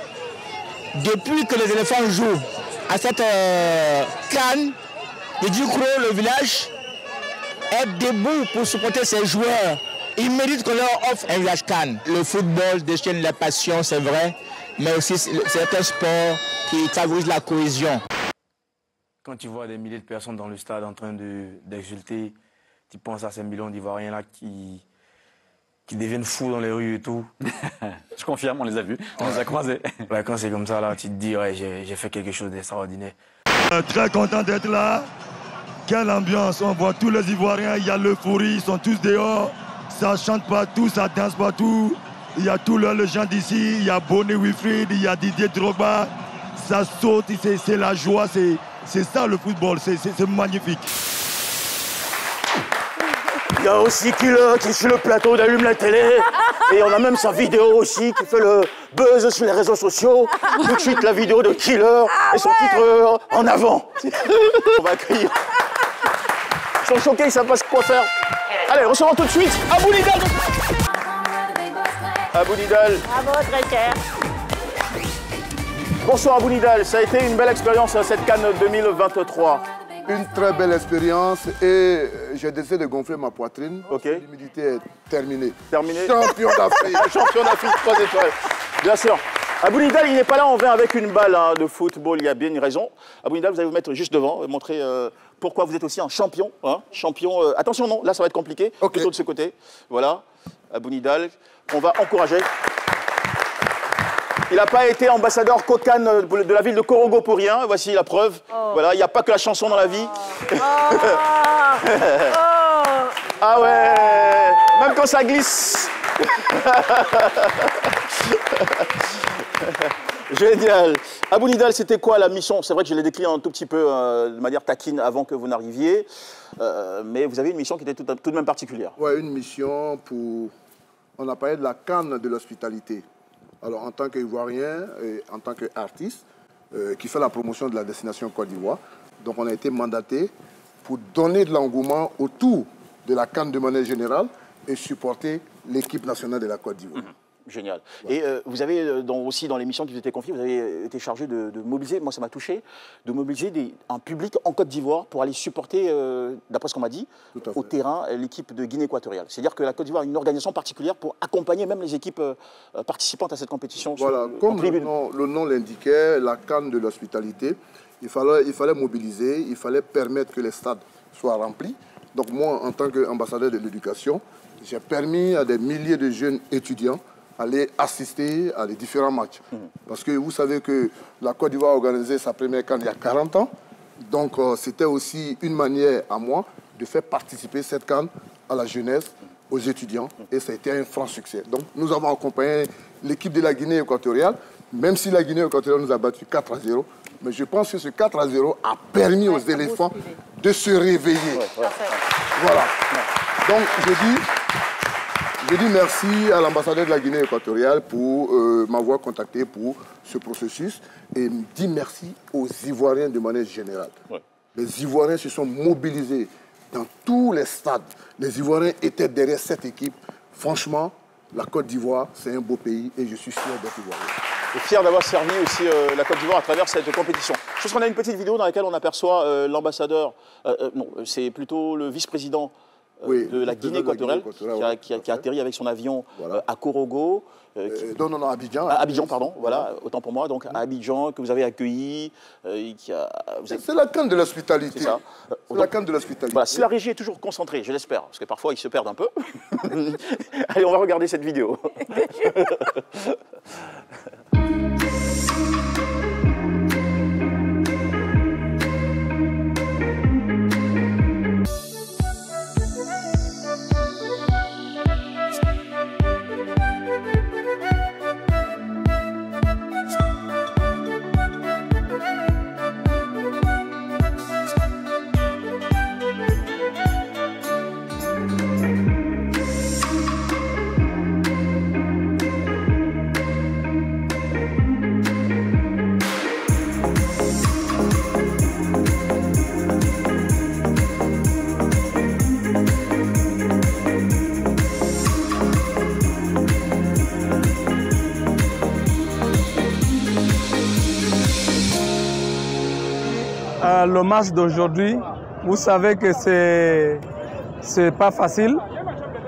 S22: Depuis que les éléphants jouent à cette CAN, le Ducro, le village, est debout pour supporter ses joueurs. Ils méritent qu'on leur offre un village CAN. Le football déchaîne la passion, c'est vrai, mais aussi c'est un sport qui favorise la cohésion.
S23: Quand tu vois des milliers de personnes dans le stade en train d'exulter, tu penses à ces millions d'Ivoiriens là qui deviennent fous dans les rues et tout.
S24: Je confirme, on les a vus, on les a croisés.
S23: Ouais, quand c'est comme ça, là, tu te dis, ouais, j'ai fait quelque chose d'extraordinaire.
S25: Très content d'être là. Quelle ambiance, on voit tous les Ivoiriens, il y a l'euphorie, ils sont tous dehors. Ça chante partout, ça danse partout. Il y a tous les gens d'ici, il y a Bonnet Wilfried, il y a Didier Drogba. Ça saute, c'est la joie, c'est ça le football, c'est magnifique.
S3: Il y a aussi Killer qui est sur le plateau d'Allume la télé. Et on a même sa vidéo aussi qui fait le buzz sur les réseaux sociaux. Tout de suite la vidéo de Killer et son titre en avant. On va accueillir. Ils sont choqués, ils ne savent pas quoi faire. Allez, recevons tout de suite Abou Nidal. Abou Nidal.
S4: Bravo, très cher.
S3: Bonsoir Abou Nidal, ça a été une belle expérience cette CAN 2023.
S26: Une très belle expérience et j'ai décidé de gonfler ma poitrine.
S3: Ok.
S26: L'humidité est terminée.
S3: Terminé.
S26: Champion d'Afrique.
S3: Champion d'Afrique, 3 étoiles. Bien sûr. Abou Nidal, il n'est pas là, on vient avec une balle de football, il y a bien une raison. Abou Nidal, vous allez vous mettre juste devant et montrer pourquoi vous êtes aussi un champion. Hein, champion, attention, non, là ça va être compliqué. Okay. Plutôt de ce côté. Voilà, Abou Nidal, on va encourager. Il n'a pas été ambassadeur COCAN de la ville de Korogo pour rien. Voici la preuve. Oh. Voilà, il n'y a pas que la chanson dans la vie. Oh. Ah ouais, même quand ça glisse. Génial. Abou Nidal, c'était quoi la mission? C'est vrai que je l'ai décrit un tout petit peu de manière taquine avant que vous n'arriviez. Mais vous avez une mission qui était tout de même particulière.
S26: Ouais, une mission pour on a parlé de la canne de l'hospitalité. Alors, en tant qu'Ivoirien et en tant qu'artiste qui fait la promotion de la destination Côte d'Ivoire, donc on a été mandaté pour donner de l'engouement autour de la canne de manière générale et supporter l'équipe nationale de la Côte d'Ivoire.
S3: Génial. Et vous avez aussi dans l'émission qui vous était confiée, vous avez été chargé de mobiliser, moi ça m'a touché, de mobiliser un public en Côte d'Ivoire pour aller supporter, d'après ce qu'on m'a dit, au terrain, l'équipe de Guinée équatoriale. C'est-à-dire que la Côte d'Ivoire a une organisation particulière pour accompagner même les équipes participantes à cette compétition.
S26: Voilà, comme le nom l'indiquait, la canne de l'hospitalité, il fallait mobiliser, il fallait permettre que les stades soient remplis. Donc moi, en tant qu'ambassadeur de l'éducation, j'ai permis à des milliers de jeunes étudiants aller assister à les différents matchs. Parce que vous savez que la Côte d'Ivoire a organisé sa première CAN il y a 40 ans. Donc c'était aussi une manière à moi de faire participer cette CAN à la jeunesse, aux étudiants. Et ça a été un franc succès. Donc nous avons accompagné l'équipe de la Guinée équatoriale, même si la Guinée équatoriale nous a battu 4-0. Mais je pense que ce 4-0 a permis aux éléphants de se réveiller. Voilà. Donc je dis merci à l'ambassadeur de la Guinée équatoriale pour m'avoir contacté pour ce processus et dis merci aux Ivoiriens de manière générale. Les Ivoiriens se sont mobilisés dans tous les stades. Les Ivoiriens étaient derrière cette équipe. Franchement, la Côte d'Ivoire, c'est un beau pays et je suis fier d'être Ivoirien.
S3: Et fier d'avoir servi aussi la Côte d'Ivoire à travers cette compétition. Je pense qu'on a une petite vidéo dans laquelle on aperçoit l'ambassadeur, non, c'est plutôt le vice-président de la Guinée équatoriale qui a atterri avec son avion à Korogo.
S26: Non, Abidjan.
S3: À Abidjan, pardon, voilà, autant pour moi. Donc à Abidjan, que vous avez accueilli.
S26: C'est la canne de l'hospitalité.
S3: C'est ça.
S26: C'est la canne de l'hospitalité.
S3: Voilà, si la régie est toujours concentrée, je l'espère, parce que parfois ils se perdent un peu. Allez, on va regarder cette vidéo.
S1: Le match d'aujourd'hui, vous savez que c'est pas facile,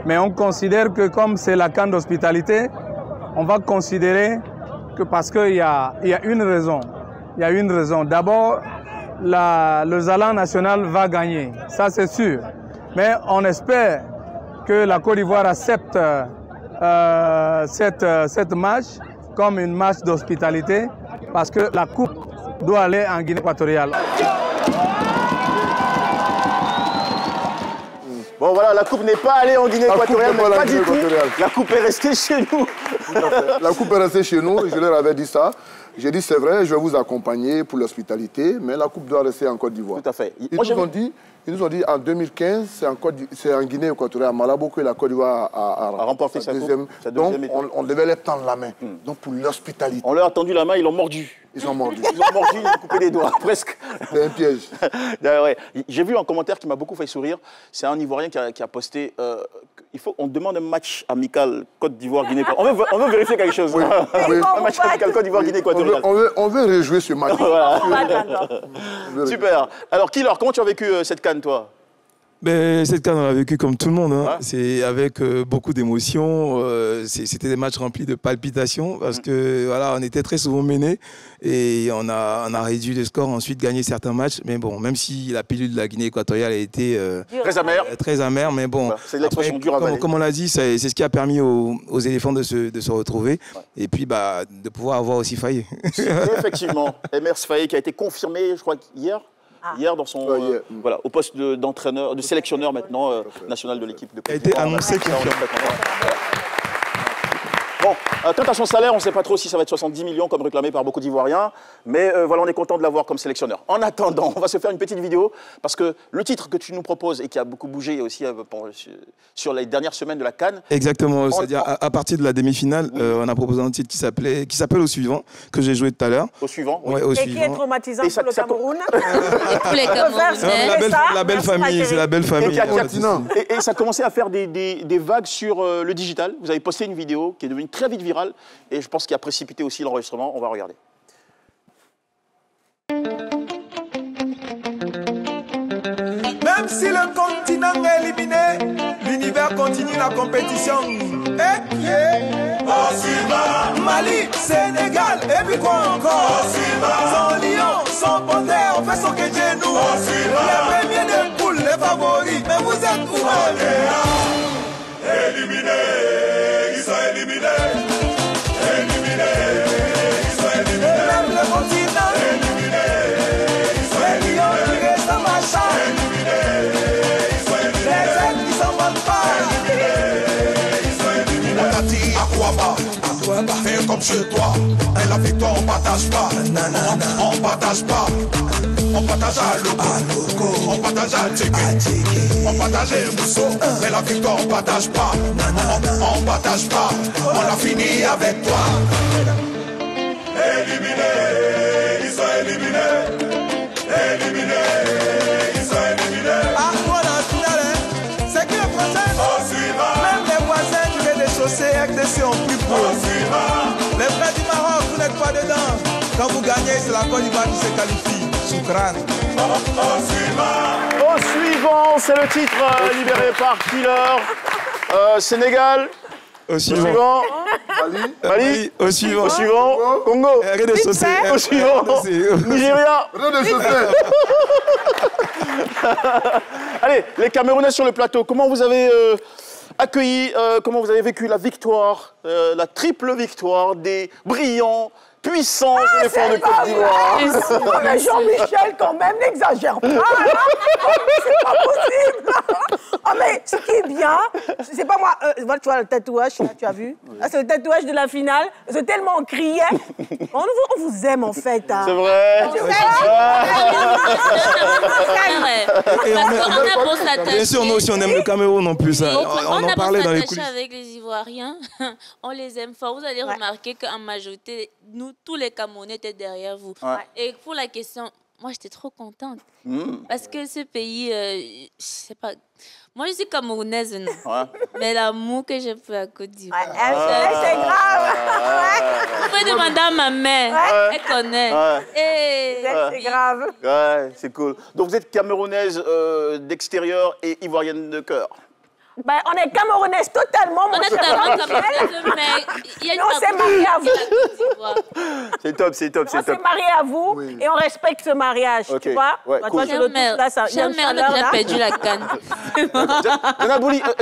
S1: mais on considère que comme c'est la CAN d'hospitalité, on va considérer que parce qu'il y a une raison. Il y a une raison. D'abord, le Zalan national va gagner, ça c'est sûr. Mais on espère que la Côte d'Ivoire accepte cette match comme une match d'hospitalité parce que la coupe doit aller en Guinée équatoriale.
S3: Bon voilà, la coupe n'est pas allée en Guinée équatoriale, mais pas du tout. La coupe est restée chez nous.
S26: La coupe est restée chez nous, je leur avais dit ça. J'ai dit c'est vrai, je vais vous accompagner pour l'hospitalité, mais la coupe doit rester en Côte d'Ivoire.
S3: Tout à fait.
S26: Ils nous ont dit en 2015, c'est en Guinée équatoriale, à Malabo, que la Côte d'Ivoire a remporté sa deuxième. Donc on devait leur tendre la main. Donc pour l'hospitalité.
S3: On leur a tendu la main, ils l'ont mordu.
S26: Ils ont mordu.
S3: Ils ont mordu, ils ont coupé les doigts, presque.
S26: C'est un piège.
S3: Ouais. J'ai vu un commentaire qui m'a beaucoup fait sourire. C'est un Ivoirien qui a posté on demande un match amical Côte d'Ivoire, Guinée équatoriale. On veut vérifier quelque chose.
S26: Oui.
S3: Un match amical Côte d'Ivoire, Guinée équatoriale.
S26: On veut rejouer ce match.
S3: Voilà. Super. Alors, Killer, comment tu as vécu cette CAN, toi?
S2: Cette CAN, on l'a vécu comme tout le monde. Hein. C'est avec beaucoup d'émotions. C'était des matchs remplis de palpitations parce que voilà, on était très souvent menés et on a réduit le score, ensuite gagné certains matchs. Mais bon, même si la pilule de la Guinée équatoriale a été
S3: très amère,
S2: mais bon,
S3: c'est l'expression dure à
S2: comme on l'a dit, c'est ce qui a permis aux éléphants de se retrouver et puis de pouvoir avoir aussi Faye.
S3: Effectivement, Emers Faye qui a été confirmé, je crois, hier dans son au poste d'entraîneur, de sélectionneur maintenant national de l'équipe de Côte d'Ivoire.
S2: A été annoncé confirmé.
S3: Bon, quant à son salaire, on ne sait pas trop si ça va être 70 millions comme réclamé par beaucoup d'Ivoiriens, mais voilà, on est content de l'avoir comme sélectionneur. En attendant, on va se faire une petite vidéo, parce que le titre que tu nous proposes et qui a beaucoup bougé aussi sur les dernières semaines de la CAN.
S2: Exactement, c'est-à-dire à partir de la demi-finale, on a proposé un titre qui s'appelle Au Suivant, que j'ai joué tout à l'heure.
S3: Au Suivant,
S2: oui. Ouais, au
S4: et
S2: suivant.
S4: Qui est traumatisant pour le Cameroun.
S14: Pour les Camerounais.
S2: La belle famille, c'est la belle famille.
S3: Et ça a commencé à faire des vagues sur le digital. Vous avez posté une vidéo qui est devenue très vite virale et je pense qu'il a précipité aussi l'enregistrement. On va regarder.
S8: Même si le continent est éliminé, l'univers continue la compétition. Mali, Sénégal, et puis quoi encore? Son lion, son panthère, on fait son que Dieu nous. Les premiers de poule, les favoris, mais vous êtes où? Éliminés, ils sont éliminés. Éliminés, ils sont éliminés. Même le continent, éliminés, ils sont éliminés. Les lions qui restent en machin, éliminés, ils sont éliminés. Les ailes qui s'en vont pas, éliminés, ils sont éliminés. On t'a dit à quoi pas? Fais comme chez toi, et la victoire on partage pas. On partage pas. On partage à logo, on partage à ticket, on partage les mousseaux, mais la victoire on partage pas. On partage pas, on a fini avec toi. Éliminés, ils sont éliminés. Éliminés, ils sont éliminés. Ah, voilà, finale, c'est qui le français? Même les voisins du rez-de-chaussée, RDC ont plus pro. Les frères du Maroc, vous n'êtes pas dedans. Quand vous gagnez, c'est la Côte d'Ivoire qui se qualifie. Choukran.
S3: Au suivant, c'est le titre libéré par Killer. Sénégal.
S2: Au suivant.
S3: Mali.
S2: Au suivant.
S3: Au suivant. Congo. Au suivant. Nigeria. Allez, les Camerounais sur le plateau, comment vous avez accueilli, comment vous avez vécu la victoire, la triple victoire des brillants, puissants éléphants de Côte d'Ivoire?
S4: Mais Jean-Michel, quand même, n'exagère pas. C'est pas possible. Ah, mais ce qui est bien, c'est pas moi. Voilà, tu vois le tatouage, là, tu as vu? Là, c'est le tatouage de la finale. C'est tellement on criait. On vous aime, en fait. Hein.
S3: C'est vrai.
S2: Bien sûr, nous aussi, on aime le Cameroun en plus. On en parlait dans les coulisses.
S14: Avec les Ivoiriens, on les aime fort. Vous allez remarquer qu'en majorité, nous, tous les Camerounais étaient derrière vous. Ouais. Et pour la question, moi, j'étais trop contente. Parce que ce pays, je sais pas... Moi, je suis camerounaise, non. Ouais. Mais l'amour que j'ai pour la Côte d'Ivoire...
S4: c'est grave.
S14: Vous pouvez demander à ma mère. Elle connaît.
S4: C'est grave.
S3: Ouais, c'est cool. Donc, vous êtes camerounaise d'extérieur et ivoirienne de cœur.
S4: Ben, on est camerounaise totalement.
S14: On est totalement camerounaise, mais il y a une
S4: on s'est mariés à vous.
S3: C'est top, c'est top, c'est top.
S4: On s'est mariés à vous et on respecte ce mariage, tu vois.
S3: Ouais, cool.
S14: Chère mère, on a déjà perdu la canne.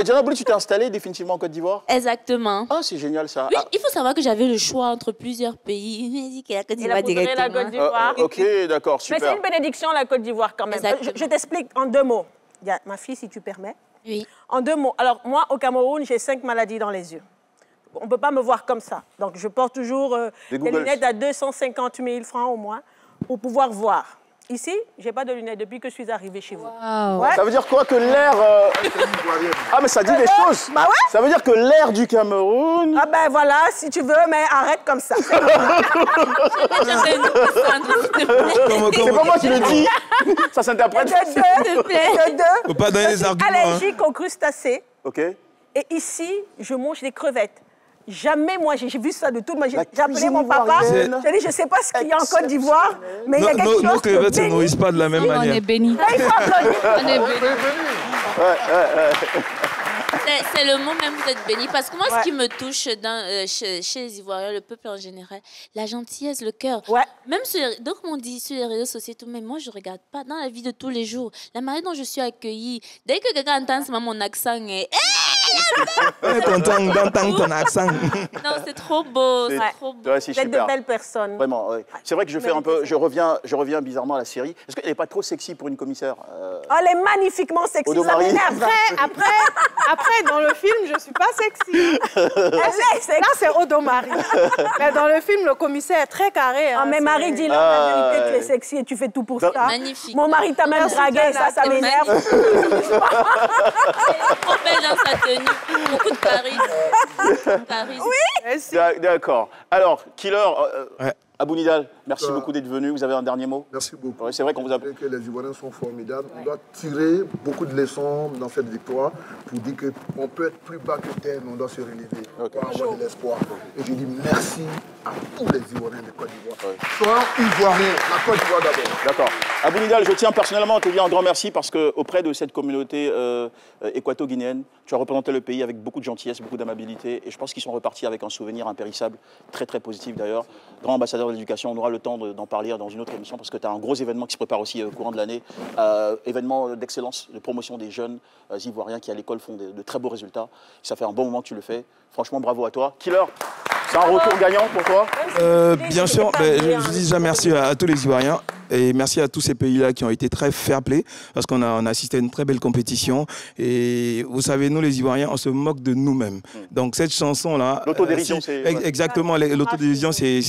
S3: Diana Bouli, tu t'es installée définitivement en Côte d'Ivoire?
S14: Exactement.
S3: Ah, c'est génial ça.
S14: Oui, il faut savoir que j'avais le choix entre plusieurs pays. Il m'a dit que la Côte d'Ivoire directement.
S4: La Côte d'Ivoire.
S3: Ok, d'accord, super.
S4: Mais c'est une bénédiction, la Côte d'Ivoire, quand même. Je t'explique en 2 mots. Ma fille, si tu permets.
S14: Oui.
S4: En 2 mots. Alors, moi, au Cameroun, j'ai 5 maladies dans les yeux. On ne peut pas me voir comme ça. Donc, je porte toujours des lunettes à 250 000 francs au moins pour pouvoir voir. Ici, je n'ai pas de lunettes depuis que je suis arrivée chez vous.
S14: Wow.
S3: Ouais. Ça veut dire quoi que l'air... Ah, mais ça dit des choses.
S4: Bah ouais.
S3: Ça veut dire que l'air du Cameroun...
S4: Ah ben voilà, si tu veux, mais arrête comme ça. C'est
S3: pas moi qui le dis. Ça s'interprète.
S4: De deux.
S2: Faut pas donner les arguments.
S4: Allergique aux crustacés.
S3: Ok.
S4: Et ici, je mange des crevettes. Jamais, moi, j'ai vu ça de tout. J'ai appelé mon papa. J'ai dit, je ne sais pas ce qu'il y a en Côte d'Ivoire, mais il y a quelque chose.
S2: Nos crevettes ne se nourrissent pas de la même manière.
S14: On est bénis.
S4: Là, il faut applaudir.
S14: On est bénis. C'est le mot même, vous êtes bénis. Parce que moi, ce qui me touche chez les Ivoiriens, le peuple en général, la gentillesse, le cœur.
S4: Ouais.
S14: Même donc on dit sur les réseaux sociaux, mais moi, je ne regarde pas dans la vie de tous les jours. La manière dont je suis accueillie, dès que quelqu'un entend mon accent,
S2: T'entends ton accent.
S14: Non, c'est trop beau. C'est trop beau.
S3: Ouais, c'est
S4: Vous êtes de belles personnes.
S3: Vraiment, oui. C'est vrai que je fais un peu. Je reviens bizarrement à la série. Est-ce qu'elle n'est pas trop sexy pour une commissaire
S4: Elle est magnifiquement sexy. Ça m'énerve.
S18: Après, dans le film, je ne suis pas sexy. Là, c'est Odomari. Mais dans le film, le commissaire est très carré.
S4: Ah, mais Marie, dis-leur la vérité, tu es sexy et tu fais tout pour ça.
S14: Magnifique.
S4: Mon mari t'a même dragué, ça m'énerve.
S14: Trop belle dans sa tenue. Beaucoup de Paris.
S4: Oui.
S3: D'accord. Alors, Killer, Abou Nidal, merci beaucoup d'être venu. Vous avez un dernier mot?
S26: Merci beaucoup.
S3: Ouais, c'est vrai qu'on vous a...
S26: que les Ivoiriens sont formidables. On doit tirer beaucoup de leçons dans cette victoire pour dire qu'on peut être plus bas que terre, mais on doit se relever pour avoir de l'espoir. Et je dis merci à tous les Ivoiriens de Côte d'Ivoire. Soyons Ivoiriens, la Côte d'Ivoire d'abord.
S3: D'accord. Abou Nidal, je tiens personnellement à te dire un grand merci parce qu'auprès de cette communauté équato-guinéenne, tu as représenté le pays avec beaucoup de gentillesse, beaucoup d'amabilité. Et je pense qu'ils sont repartis avec un souvenir impérissable, très très positif d'ailleurs. Grand ambassadeur de l'éducation, on aura le temps d'en parler dans une autre émission parce que tu as un gros événement qui se prépare aussi au courant de l'année. Événement d'excellence, de promotion des jeunes Ivoiriens qui à l'école font de très beaux résultats. Ça fait un bon moment que tu le fais. Franchement, bravo à toi. Killer, c'est un retour gagnant pour toi?
S2: Bien sûr, je dis déjà merci à tous les Ivoiriens et merci à tous ces pays-là qui ont été très fair-play parce qu'on a assisté à une très belle compétition. Et vous savez, nous les Ivoiriens, on se moque de nous-mêmes. Donc cette chanson-là...
S3: L'autodérision, c'est...
S2: Exactement, l'autodérision, c'est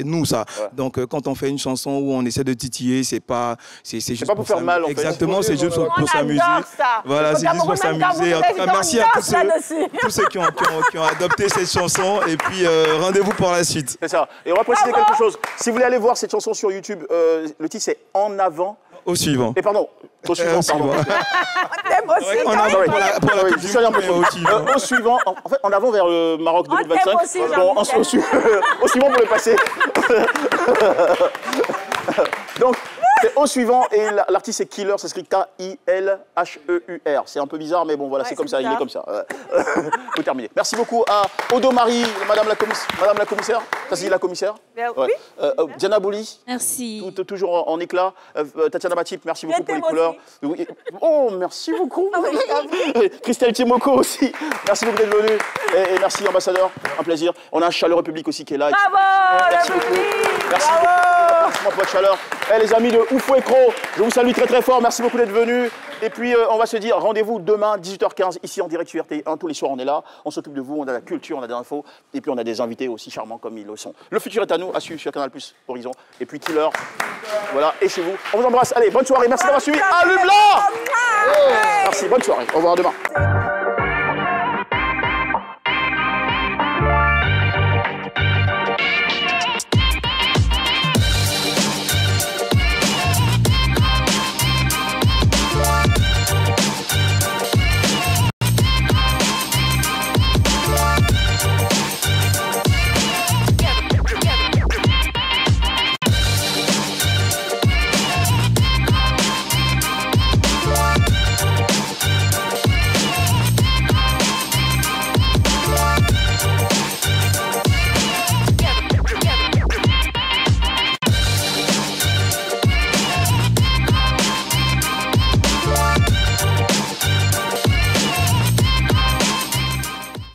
S2: nous, ça. Ouais. Donc quand on fait une chanson où on essaie de titiller, c'est pas... C'est juste
S3: pas pour faire mal, en fait.
S2: Exactement, c'est juste pour s'amuser. Voilà, c'est juste pour s'amuser. En tout cas, merci à tous ceux qui ont adopté cette chanson. Et puis, rendez-vous pour la suite.
S3: C'est ça. Et on va préciser quelque chose. Si vous voulez aller voir cette chanson sur YouTube, le titre c'est En avant.
S2: Au suivant.
S3: Et pardon, au suivant, pardon.
S2: En avant pour la Coupe du Monde.
S3: Au suivant, en fait, en avant vers le Maroc 2025. Bon, au suivant pour le passé. Donc, c'est au suivant et l'artiste c'est Killer, ça s'écrit K-I-L-H-E-U-R. C'est un peu bizarre, mais bon, voilà, c'est comme ça, il est comme ça. Faut terminer. Merci beaucoup à Odomari, Madame la commissaire. Ça c'est la commissaire?
S18: Oui.
S3: Diana Bouli.
S14: Merci.
S3: Toujours en éclat. Tatiana Matip, merci beaucoup pour les couleurs. Oh, merci beaucoup. Christelle Timoko aussi. Merci beaucoup d'être venu. Et merci, ambassadeur. Un plaisir. On a un chaleureux public aussi qui est là.
S4: Bravo,
S3: merci beaucoup. Merci beaucoup. Merci pour votre chaleur. Les amis de Oufou Ekro, je vous salue très très fort. Merci beaucoup d'être venus. Et puis, on va se dire rendez-vous demain, 18h15, ici en direct sur RTI1. Tous les soirs, on est là. On s'occupe de vous. On a la culture, on a des infos. Et puis, on a des invités aussi charmants comme ils le sont. Le futur est à nous, à suivre sur Canal+, Horizon. Et puis, Killer. Voilà, et chez vous. On vous embrasse. Allez, bonne soirée. Merci d'avoir suivi. Allume-la. Merci, bonne soirée. Au revoir demain.